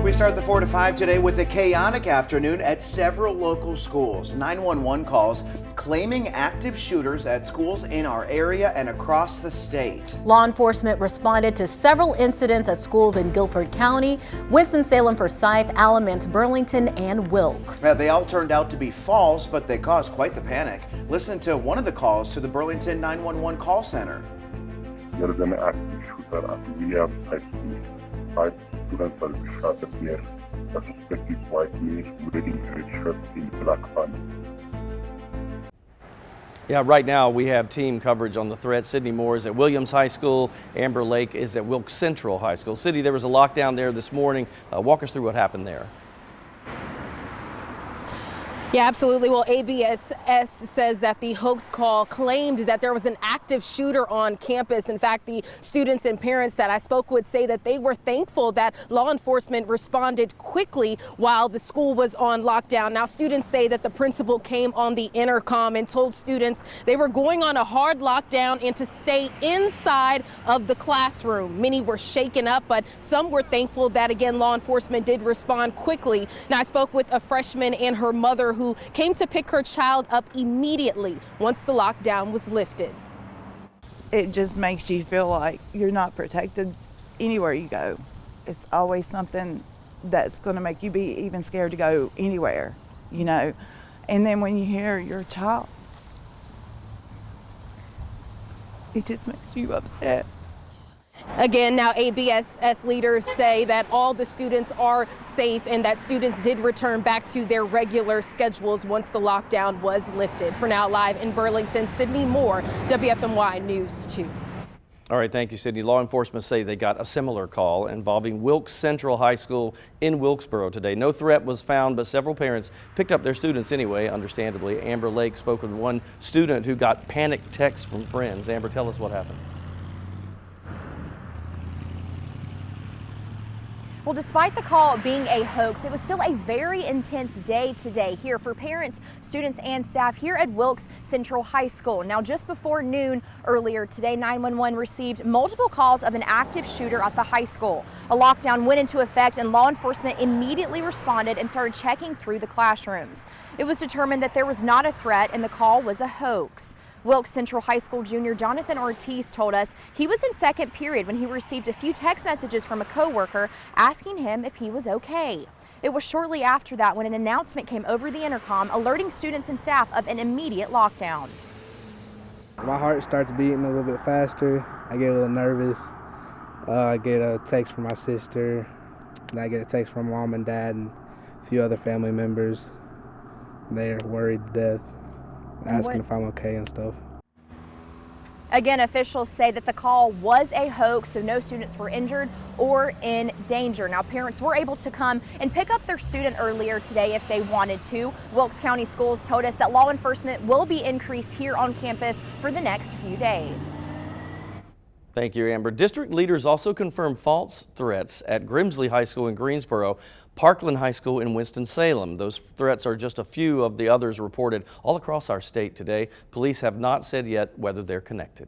We start the 4 to 5 today with a chaotic afternoon at several local schools. 911 calls claiming active shooters at schools in our area and across the state. Law enforcement responded to several incidents at schools in Guilford County, Winston-Salem, Forsyth, Alamance, Burlington, and Wilkes. Yeah, they all turned out to be false, but they caused quite the panic. Listen to one of the calls to the Burlington 911 call center. There is an active shooter at Williams High School. 5 students are shot at near a suspected white male wearing a red shirt in black pants. Yeah, right now we have team coverage on the threat. Sydney Moore is at Williams High School. Amber Lake is at Wilkes Central High School. Sydney, there was a lockdown there this morning. Walk us through what happened there. Yeah, absolutely. Well, ABSS says that the hoax call claimed that there was an active shooter on campus. In fact, the students and parents that I spoke with say that they were thankful that law enforcement responded quickly while the school was on lockdown. Now, students say that the principal came on the intercom and told students they were going on a hard lockdown and to stay inside of the classroom. Many were shaken up, but some were thankful that, again, law enforcement did respond quickly. Now, I spoke with a freshman and her mother who came to pick her child up immediately once the lockdown was lifted. It just makes you feel like you're not protected anywhere you go. It's always something that's going to make you be even scared to go anywhere, you know. And then when you hear your child, it just makes you upset. Again, now ABSS leaders say that all the students are safe and that students did return back to their regular schedules once the lockdown was lifted. For now, live in Burlington, Sydney Moore, WFMY News 2. All right, thank you, Sydney. Law enforcement say they got a similar call involving Wilkes Central High School in Wilkesboro today. No threat was found, but several parents picked up their students anyway, understandably. Amber Lake spoke with one student who got panic texts from friends. Amber, tell us what happened. Well, despite the call being a hoax, it was still a very intense day today here for parents, students, and staff here at Wilkes Central High School. Now, just before noon earlier today, 911 received multiple calls of an active shooter at the high school. A lockdown went into effect and law enforcement immediately responded and started checking through the classrooms. It was determined that there was not a threat and the call was a hoax. Wilkes Central High School junior Jonathan Ortiz told us he was in second period when he received a few text messages from a coworker asking him if he was okay. It was shortly after that when an announcement came over the intercom alerting students and staff of an immediate lockdown. My heart starts beating a little bit faster. I get a little nervous. I get a text from my sister, and I get a text from mom and dad and a few other family members. They're worried to death, asking if I'm okay and stuff. Again, officials say that the call was a hoax, so no students were injured or in danger. Now, parents were able to come and pick up their student earlier today if they wanted to. Wilkes County Schools told us that law enforcement will be increased here on campus for the next few days. Thank you, Amber. District leaders also confirmed false threats at Grimsley High School in Greensboro, Parkland High School in Winston-Salem. Those threats are just a few of the others reported all across our state today. Police have not said yet whether they're connected.